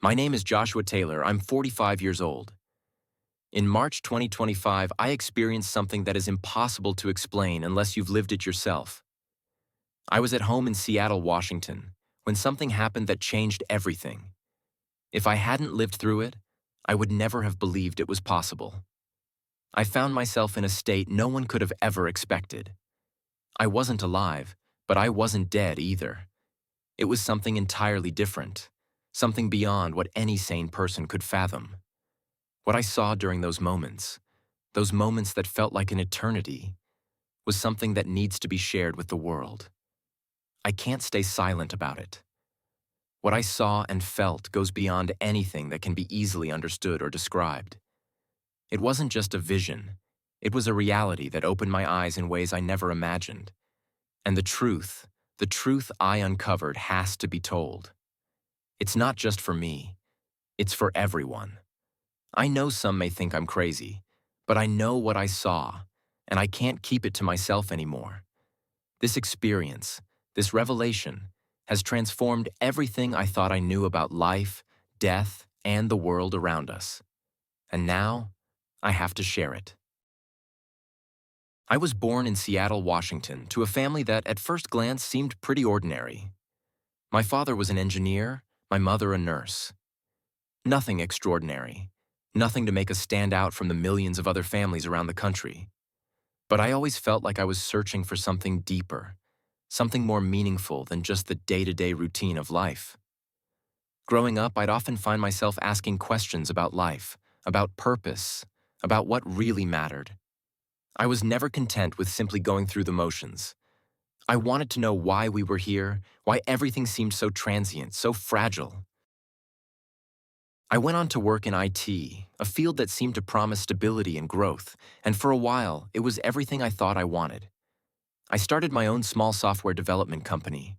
My name is Joshua Taylor. I'm 45 years old. In March 2025, I experienced something that is impossible to explain unless you've lived it yourself. I was at home in Seattle, Washington, when something happened that changed everything. If I hadn't lived through it, I would never have believed it was possible. I found myself in a state no one could have ever expected. I wasn't alive, but I wasn't dead either. It was something entirely different, something beyond what any sane person could fathom. What I saw during those moments that felt like an eternity, was something that needs to be shared with the world. I can't stay silent about it. What I saw and felt goes beyond anything that can be easily understood or described. It wasn't just a vision. It was a reality that opened my eyes in ways I never imagined. And the truth I uncovered has to be told. It's not just for me. It's for everyone. I know some may think I'm crazy, but I know what I saw, and I can't keep it to myself anymore. This experience, this revelation, has transformed everything I thought I knew about life, death, and the world around us. And now, I have to share it. I was born in Seattle, Washington, to a family that at first glance seemed pretty ordinary. My father was an engineer, my mother a nurse. Nothing extraordinary. Nothing to make us stand out from the millions of other families around the country. But I always felt like I was searching for something deeper, something more meaningful than just the day-to-day routine of life. Growing up, I'd often find myself asking questions about life, about purpose, about what really mattered. I was never content with simply going through the motions. I wanted to know why we were here, why everything seemed so transient, so fragile. I went on to work in IT, a field that seemed to promise stability and growth, and for a while, it was everything I thought I wanted. I started my own small software development company.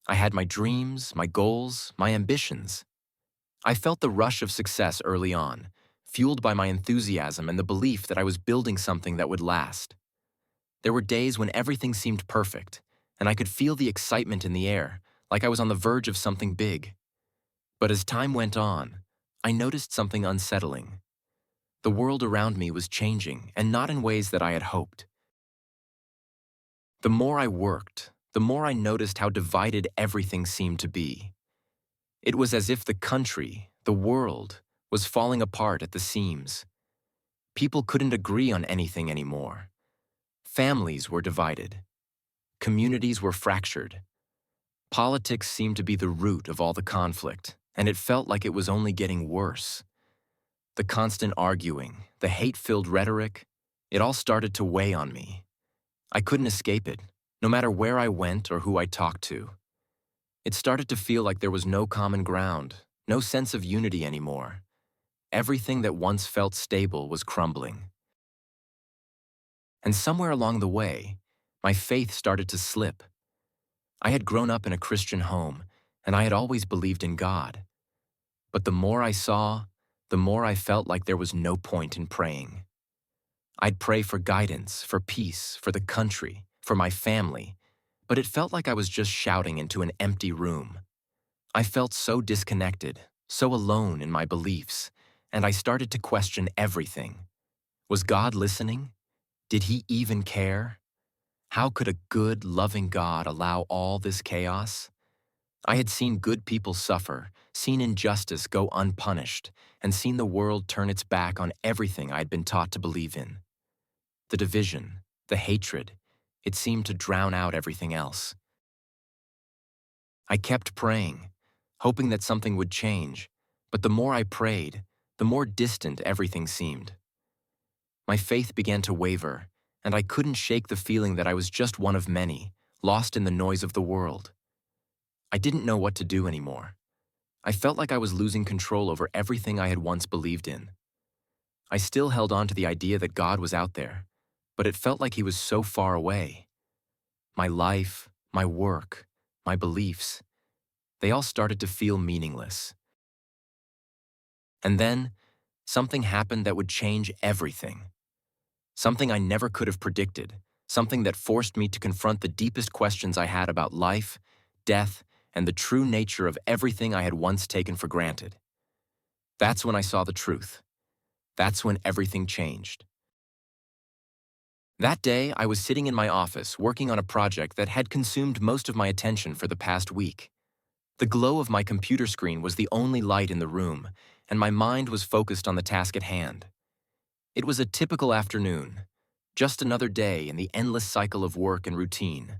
I had my dreams, my goals, my ambitions. I felt the rush of success early on, fueled by my enthusiasm and the belief that I was building something that would last. There were days when everything seemed perfect, and I could feel the excitement in the air, like I was on the verge of something big. But as time went on, I noticed something unsettling. The world around me was changing, and not in ways that I had hoped. The more I worked, the more I noticed how divided everything seemed to be. It was as if the country, the world, was falling apart at the seams. People couldn't agree on anything anymore. Families were divided. Communities were fractured. Politics seemed to be the root of all the conflict, and it felt like it was only getting worse. The constant arguing, the hate-filled rhetoric, it all started to weigh on me. I couldn't escape it, no matter where I went or who I talked to. It started to feel like there was no common ground, no sense of unity anymore. Everything that once felt stable was crumbling. And somewhere along the way, my faith started to slip. I had grown up in a Christian home, and I had always believed in God. But the more I saw, the more I felt like there was no point in praying. I'd pray for guidance, for peace, for the country, for my family, but it felt like I was just shouting into an empty room. I felt so disconnected, so alone in my beliefs, and I started to question everything. Was God listening? Did He even care? How could a good, loving God allow all this chaos? I had seen good people suffer, seen injustice go unpunished, and seen the world turn its back on everything I'd been taught to believe in. The division, the hatred, it seemed to drown out everything else. I kept praying, hoping that something would change, but the more I prayed, the more distant everything seemed. My faith began to waver, and I couldn't shake the feeling that I was just one of many, lost in the noise of the world. I didn't know what to do anymore. I felt like I was losing control over everything I had once believed in. I still held on to the idea that God was out there, but it felt like He was so far away. My life, my work, my beliefs, they all started to feel meaningless. And then, something happened that would change everything. Something I never could have predicted, something that forced me to confront the deepest questions I had about life, death, and the true nature of everything I had once taken for granted. That's when I saw the truth. That's when everything changed. That day, I was sitting in my office working on a project that had consumed most of my attention for the past week. The glow of my computer screen was the only light in the room, and my mind was focused on the task at hand. It was a typical afternoon, just another day in the endless cycle of work and routine.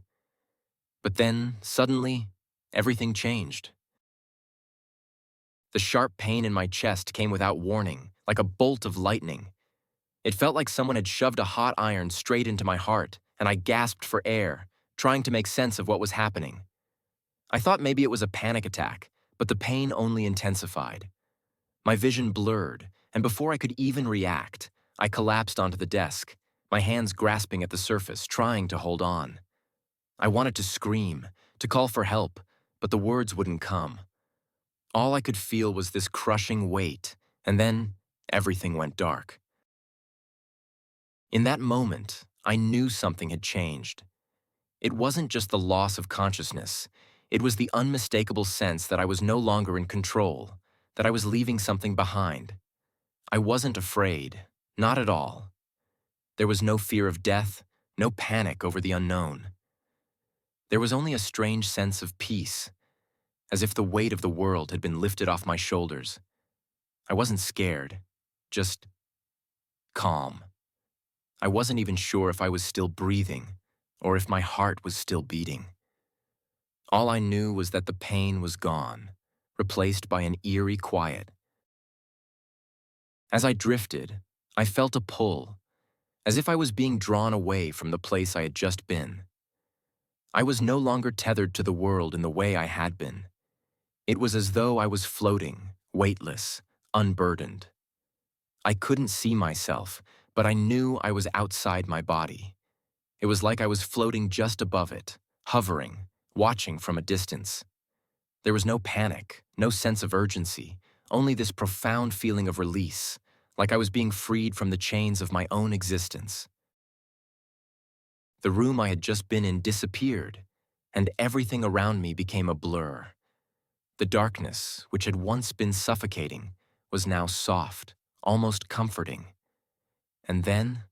But then, suddenly, everything changed. The sharp pain in my chest came without warning, like a bolt of lightning. It felt like someone had shoved a hot iron straight into my heart, and I gasped for air, trying to make sense of what was happening. I thought maybe it was a panic attack, but the pain only intensified. My vision blurred, and before I could even react, I collapsed onto the desk, my hands grasping at the surface, trying to hold on. I wanted to scream, to call for help, but the words wouldn't come. All I could feel was this crushing weight, and then everything went dark. In that moment, I knew something had changed. It wasn't just the loss of consciousness. It was the unmistakable sense that I was no longer in control, that I was leaving something behind. I wasn't afraid, not at all. There was no fear of death, no panic over the unknown. There was only a strange sense of peace, as if the weight of the world had been lifted off my shoulders. I wasn't scared, just calm. I wasn't even sure if I was still breathing, or if my heart was still beating. All I knew was that the pain was gone, replaced by an eerie quiet. As I drifted, I felt a pull, as if I was being drawn away from the place I had just been. I was no longer tethered to the world in the way I had been. It was as though I was floating, weightless, unburdened. I couldn't see myself, but I knew I was outside my body. It was like I was floating just above it, hovering, watching from a distance. There was no panic, no sense of urgency, only this profound feeling of release, like I was being freed from the chains of my own existence. The room I had just been in disappeared, and everything around me became a blur. The darkness, which had once been suffocating, was now soft, almost comforting. And then,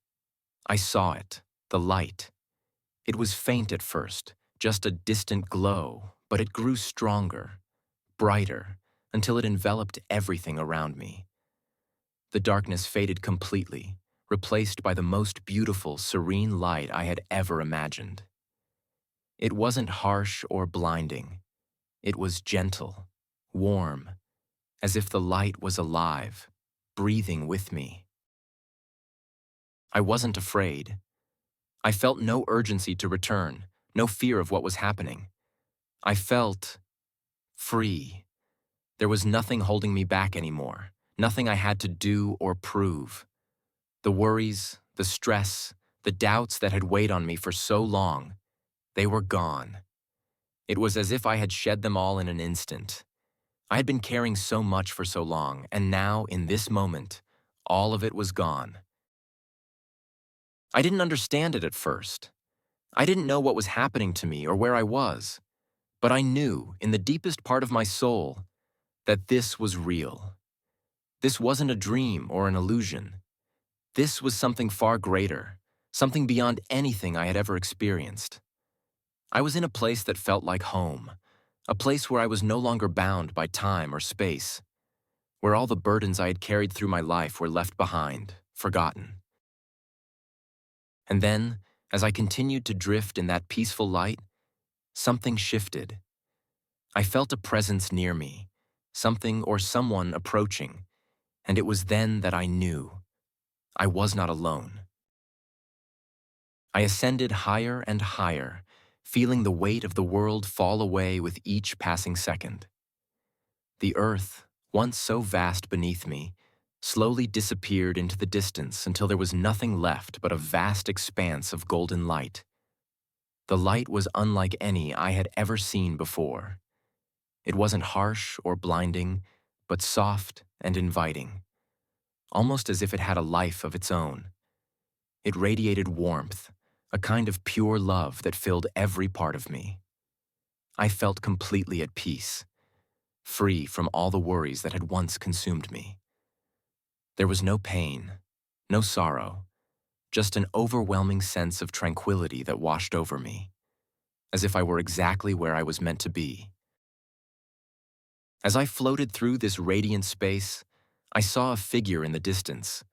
I saw it, the light. It was faint at first, just a distant glow, but it grew stronger, brighter, until it enveloped everything around me. The darkness faded completely, replaced by the most beautiful, serene light I had ever imagined. It wasn't harsh or blinding. It was gentle, warm, as if the light was alive, breathing with me. I wasn't afraid. I felt no urgency to return, no fear of what was happening. I felt free. There was nothing holding me back anymore, nothing I had to do or prove. The worries, the stress, the doubts that had weighed on me for so long, they were gone. It was as if I had shed them all in an instant. I had been carrying so much for so long, and now, in this moment, all of it was gone. I didn't understand it at first. I didn't know what was happening to me or where I was. But I knew, in the deepest part of my soul, that this was real. This wasn't a dream or an illusion. This was something far greater, something beyond anything I had ever experienced. I was in a place that felt like home, a place where I was no longer bound by time or space, where all the burdens I had carried through my life were left behind, forgotten. And then, as I continued to drift in that peaceful light, something shifted. I felt a presence near me, something or someone approaching, and it was then that I knew I was not alone. I ascended higher and higher, feeling the weight of the world fall away with each passing second. The earth, once so vast beneath me, slowly disappeared into the distance until there was nothing left but a vast expanse of golden light. The light was unlike any I had ever seen before. It wasn't harsh or blinding, but soft and inviting, almost as if it had a life of its own. It radiated warmth, a kind of pure love that filled every part of me. I felt completely at peace, free from all the worries that had once consumed me. There was no pain, no sorrow, just an overwhelming sense of tranquility that washed over me, as if I were exactly where I was meant to be. As I floated through this radiant space, I saw a figure in the distance.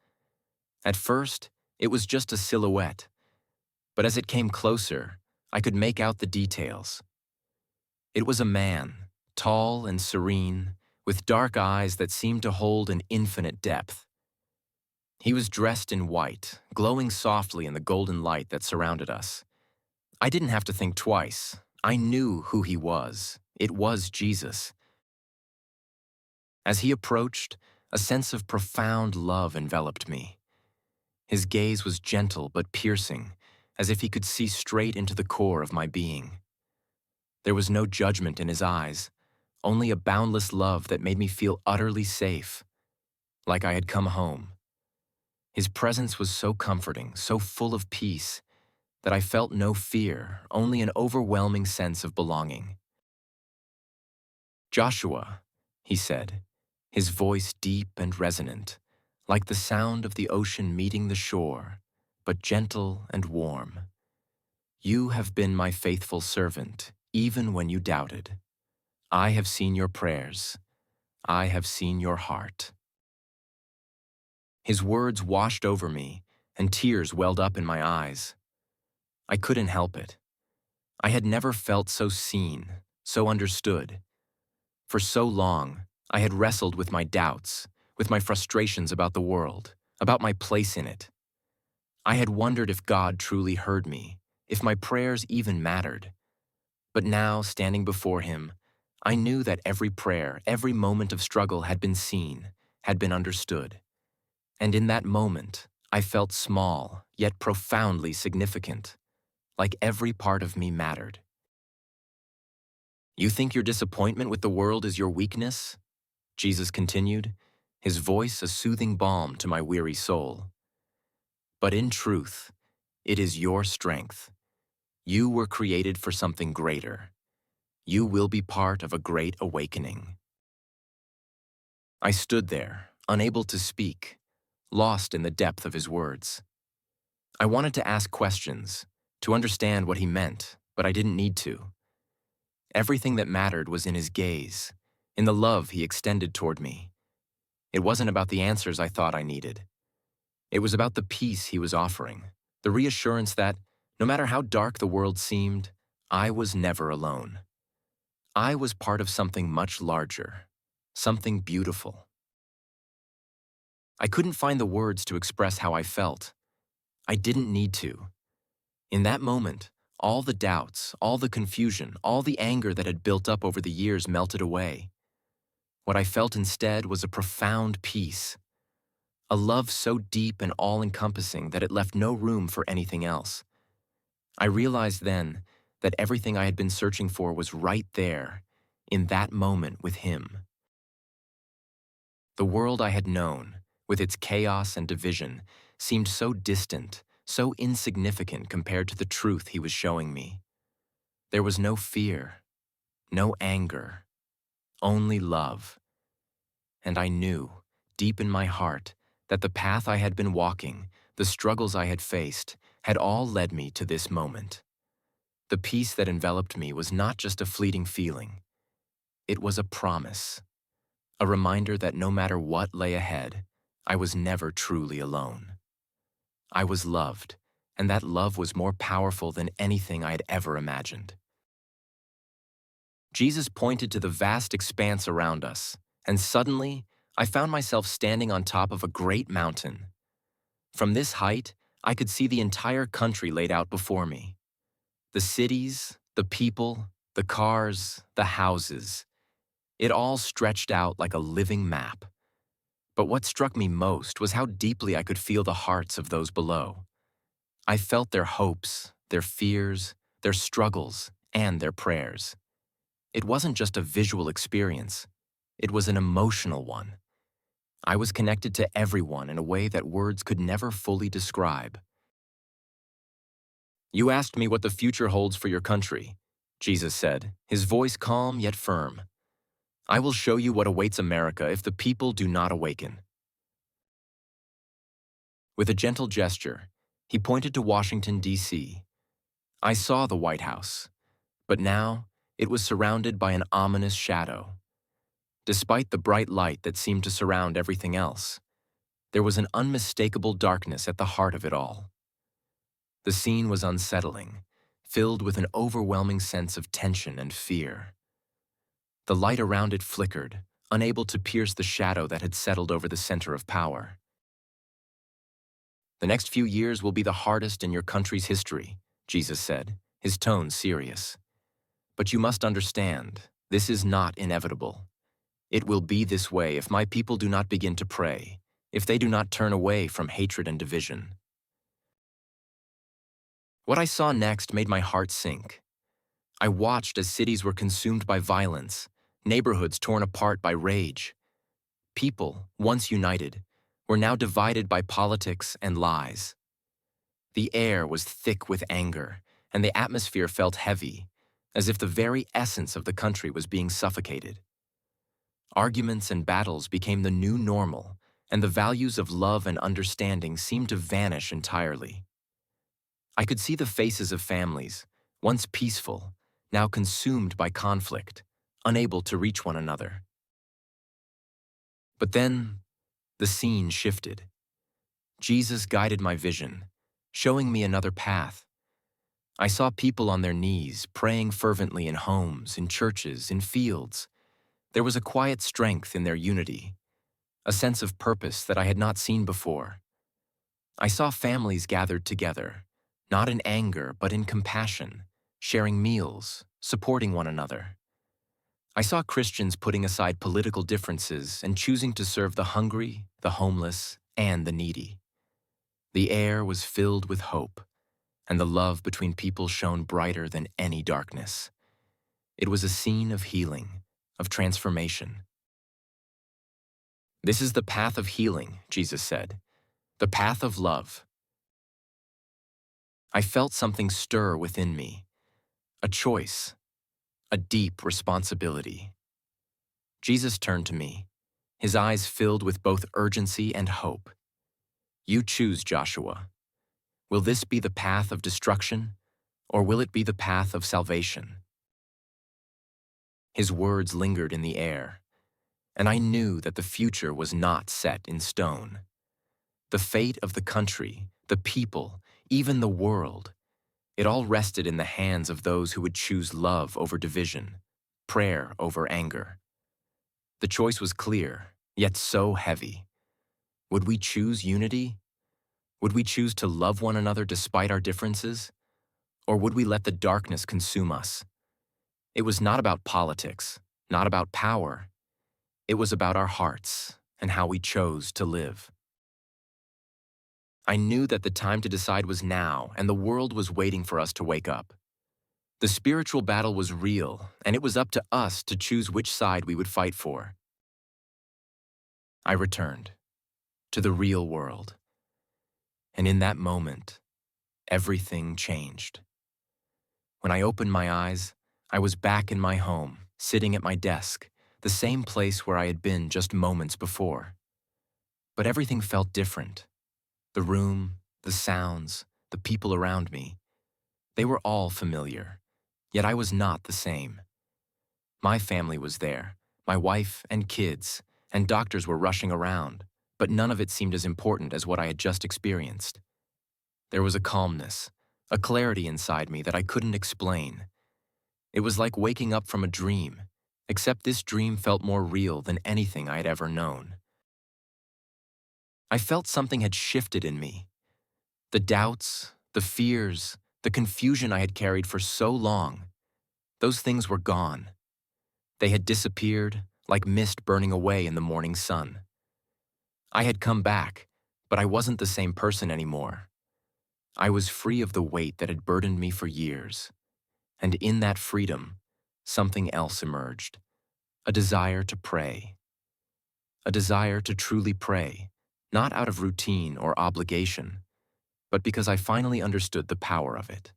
At first, it was just a silhouette, but as it came closer, I could make out the details. It was a man, tall and serene, with dark eyes that seemed to hold an infinite depth. He was dressed in white, glowing softly in the golden light that surrounded us. I didn't have to think twice. I knew who he was. It was Jesus. As he approached, a sense of profound love enveloped me. His gaze was gentle but piercing, as if he could see straight into the core of my being. There was no judgment in his eyes, only a boundless love that made me feel utterly safe, like I had come home. His presence was so comforting, so full of peace, that I felt no fear, only an overwhelming sense of belonging. "Joshua," he said, his voice deep and resonant, like the sound of the ocean meeting the shore, but gentle and warm. "You have been my faithful servant, even when you doubted. I have seen your prayers. I have seen your heart." His words washed over me, and tears welled up in my eyes. I couldn't help it. I had never felt so seen, so understood. For so long, I had wrestled with my doubts, with my frustrations about the world, about my place in it. I had wondered if God truly heard me, if my prayers even mattered. But now, standing before him, I knew that every prayer, every moment of struggle had been seen, had been understood. And in that moment, I felt small, yet profoundly significant, like every part of me mattered. "You think your disappointment with the world is your weakness?" Jesus continued, his voice a soothing balm to my weary soul. "But in truth, it is your strength. You were created for something greater. You will be part of a great awakening." I stood there, unable to speak, lost in the depth of his words. I wanted to ask questions, to understand what he meant, but I didn't need to. Everything that mattered was in his gaze, in the love he extended toward me. It wasn't about the answers I thought I needed. It was about the peace he was offering, the reassurance that, no matter how dark the world seemed, I was never alone. I was part of something much larger, something beautiful. I couldn't find the words to express how I felt. I didn't need to. In that moment, all the doubts, all the confusion, all the anger that had built up over the years melted away. What I felt instead was a profound peace, a love so deep and all-encompassing that it left no room for anything else. I realized then that everything I had been searching for was right there, in that moment with him. The world I had known, with its chaos and division, seemed so distant, so insignificant compared to the truth he was showing me. There was no fear, no anger, only love. And I knew, deep in my heart, that the path I had been walking, the struggles I had faced, had all led me to this moment. The peace that enveloped me was not just a fleeting feeling. It was a promise, a reminder that no matter what lay ahead, I was never truly alone. I was loved, and that love was more powerful than anything I had ever imagined. Jesus pointed to the vast expanse around us, and suddenly, I found myself standing on top of a great mountain. From this height, I could see the entire country laid out before me. The cities, the people, the cars, the houses. It all stretched out like a living map. But what struck me most was how deeply I could feel the hearts of those below. I felt their hopes, their fears, their struggles, and their prayers. It wasn't just a visual experience. It was an emotional one. I was connected to everyone in a way that words could never fully describe. "You asked me what the future holds for your country," Jesus said, his voice calm yet firm. "I will show you what awaits America if the people do not awaken." With a gentle gesture, he pointed to Washington, D.C. I saw the White House, but now it was surrounded by an ominous shadow. Despite the bright light that seemed to surround everything else, there was an unmistakable darkness at the heart of it all. The scene was unsettling, filled with an overwhelming sense of tension and fear. The light around it flickered, unable to pierce the shadow that had settled over the center of power. The next few years will be the hardest in your country's history, Jesus said, his tone serious. But you must understand, this is not inevitable. It will be this way if my people do not begin to pray, if they do not turn away from hatred and division. What I saw next made my heart sink. I watched as cities were consumed by violence, neighborhoods torn apart by rage. People, once united, were now divided by politics and lies. The air was thick with anger, and the atmosphere felt heavy, as if the very essence of the country was being suffocated. Arguments and battles became the new normal, and the values of love and understanding seemed to vanish entirely. I could see the faces of families, once peaceful, now consumed by conflict, unable to reach one another. But then, the scene shifted. Jesus guided my vision, showing me another path. I saw people on their knees, praying fervently in homes, in churches, in fields. There was a quiet strength in their unity, a sense of purpose that I had not seen before. I saw families gathered together, not in anger but in compassion, sharing meals, supporting one another. I saw Christians putting aside political differences and choosing to serve the hungry, the homeless, and the needy. The air was filled with hope, and the love between people shone brighter than any darkness. It was a scene of healing, of transformation. This is the path of healing, Jesus said, the path of love. I felt something stir within me, a choice, a deep responsibility. Jesus turned to me, his eyes filled with both urgency and hope. You choose, Joshua. Will this be the path of destruction, or will it be the path of salvation? His words lingered in the air, and I knew that the future was not set in stone. The fate of the country, the people, even the world, it all rested in the hands of those who would choose love over division, prayer over anger. The choice was clear, yet so heavy. Would we choose unity? Would we choose to love one another despite our differences? Or would we let the darkness consume us? It was not about politics, not about power. It was about our hearts and how we chose to live. I knew that the time to decide was now, and the world was waiting for us to wake up. The spiritual battle was real, and it was up to us to choose which side we would fight for. I returned to the real world, and in that moment, everything changed. When I opened my eyes, I was back in my home, sitting at my desk, the same place where I had been just moments before. But everything felt different. The room, the sounds, the people around me, they were all familiar, yet I was not the same. My family was there, my wife and kids, and doctors were rushing around, but none of it seemed as important as what I had just experienced. There was a calmness, a clarity inside me that I couldn't explain. It was like waking up from a dream, except this dream felt more real than anything I had ever known. I felt something had shifted in me. The doubts, the fears, the confusion I had carried for so long, those things were gone. They had disappeared, like mist burning away in the morning sun. I had come back, but I wasn't the same person anymore. I was free of the weight that had burdened me for years. And in that freedom, something else emerged. A desire to pray. A desire to truly pray, not out of routine or obligation, but because I finally understood the power of it.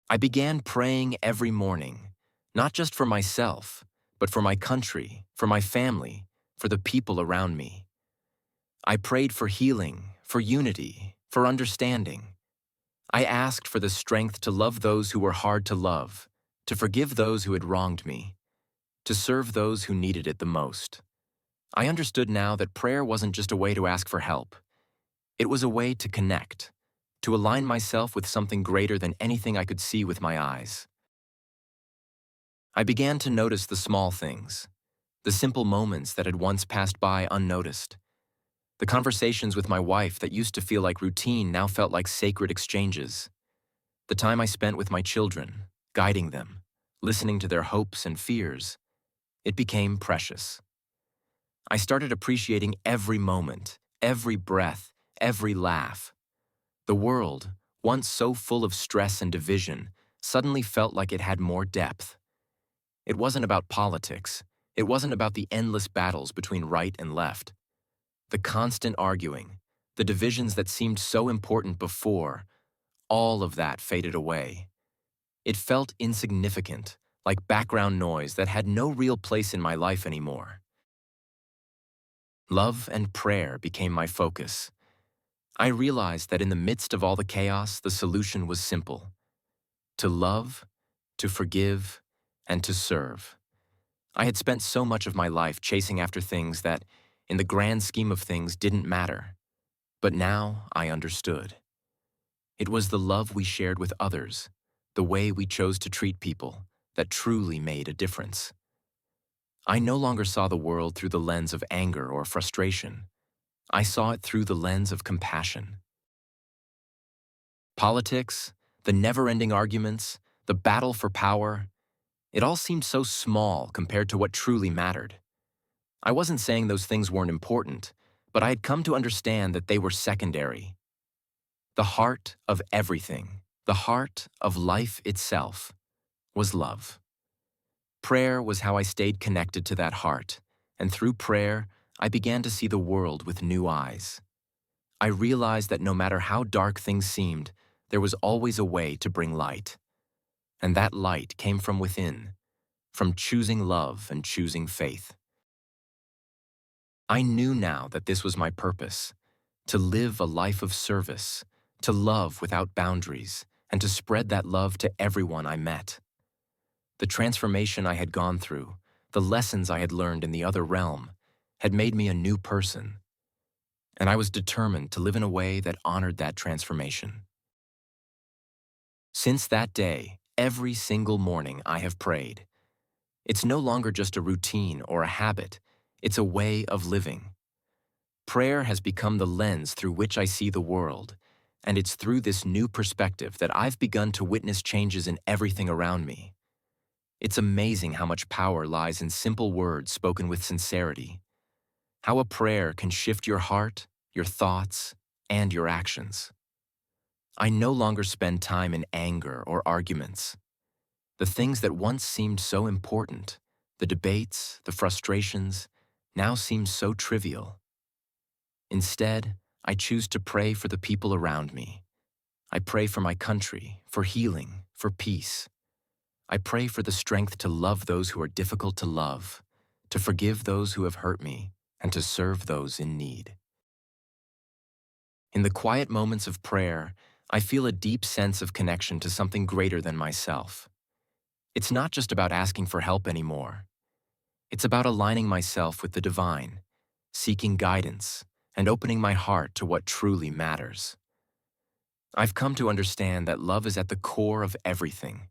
I began praying every morning, not just for myself, but for my country, for my family, for the people around me. I prayed for healing, for unity, for understanding. I asked for the strength to love those who were hard to love, to forgive those who had wronged me, to serve those who needed it the most. I understood now that prayer wasn't just a way to ask for help. It was a way to connect, to align myself with something greater than anything I could see with my eyes. I began to notice the small things, the simple moments that had once passed by unnoticed. The conversations with my wife that used to feel like routine now felt like sacred exchanges. The time I spent with my children, guiding them, listening to their hopes and fears, it became precious. I started appreciating every moment, every breath, every laugh. The world, once so full of stress and division, suddenly felt like it had more depth. It wasn't about politics. It wasn't about the endless battles between right and left. The constant arguing, the divisions that seemed so important before, all of that faded away. It felt insignificant, like background noise that had no real place in my life anymore. Love and prayer became my focus. I realized that in the midst of all the chaos, the solution was simple: to love, to forgive, and to serve. I had spent so much of my life chasing after things that, in the grand scheme of things, didn't matter. But now I understood. It was the love we shared with others, the way we chose to treat people, that truly made a difference. I no longer saw the world through the lens of anger or frustration. I saw it through the lens of compassion. Politics, the never-ending arguments, the battle for power, it all seemed so small compared to what truly mattered. I wasn't saying those things weren't important, but I had come to understand that they were secondary. The heart of everything, the heart of life itself, was love. Prayer was how I stayed connected to that heart, and through prayer, I began to see the world with new eyes. I realized that no matter how dark things seemed, there was always a way to bring light. And that light came from within, from choosing love and choosing faith. I knew now that this was my purpose: to live a life of service, to love without boundaries, and to spread that love to everyone I met. The transformation I had gone through, the lessons I had learned in the other realm, had made me a new person, and I was determined to live in a way that honored that transformation. Since that day, every single morning I have prayed. It's no longer just a routine or a habit, it's a way of living. Prayer has become the lens through which I see the world, and it's through this new perspective that I've begun to witness changes in everything around me. It's amazing how much power lies in simple words spoken with sincerity, how a prayer can shift your heart, your thoughts, and your actions. I no longer spend time in anger or arguments. The things that once seemed so important, the debates, the frustrations, now seem so trivial. Instead, I choose to pray for the people around me. I pray for my country, for healing, for peace. I pray for the strength to love those who are difficult to love, to forgive those who have hurt me, and to serve those in need. In the quiet moments of prayer, I feel a deep sense of connection to something greater than myself. It's not just about asking for help anymore. It's about aligning myself with the divine, seeking guidance, and opening my heart to what truly matters. I've come to understand that love is at the core of everything.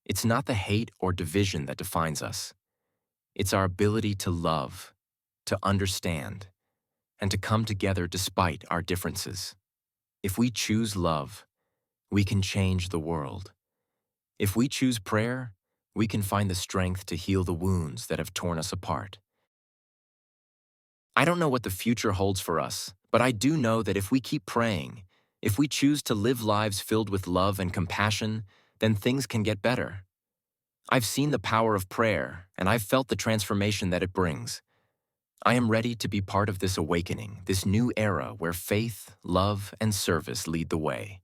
It's not the hate or division that defines us. It's our ability to love, to understand, and to come together despite our differences. If we choose love, we can change the world. If we choose prayer, we can find the strength to heal the wounds that have torn us apart. I don't know what the future holds for us, but I do know that if we keep praying, if we choose to live lives filled with love and compassion, then things can get better. I've seen the power of prayer, and I've felt the transformation that it brings. I am ready to be part of this awakening, this new era where faith, love, and service lead the way.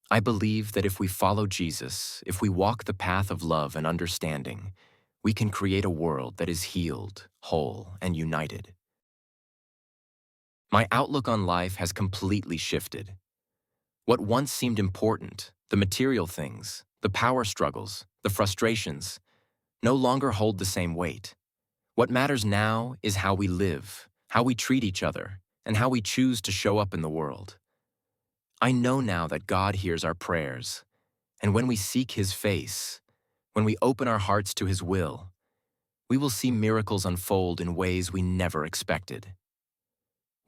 I believe that if we follow Jesus, if we walk the path of love and understanding, we can create a world that is healed, whole, and united. My outlook on life has completely shifted. What once seemed important, the material things, the power struggles, the frustrations, no longer hold the same weight. What matters now is how we live, how we treat each other, and how we choose to show up in the world. I know now that God hears our prayers, and when we seek His face, when we open our hearts to His will, we will see miracles unfold in ways we never expected.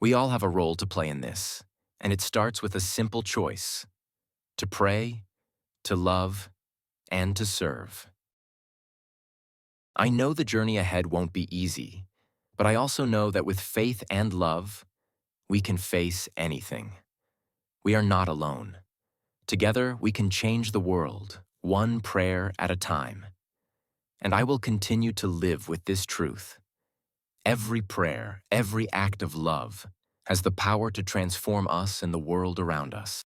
We all have a role to play in this, and it starts with a simple choice: to pray, to love, and to serve. I know the journey ahead won't be easy, but I also know that with faith and love, we can face anything. We are not alone. Together, we can change the world, one prayer at a time. And I will continue to live with this truth. Every prayer, every act of love, has the power to transform us and the world around us.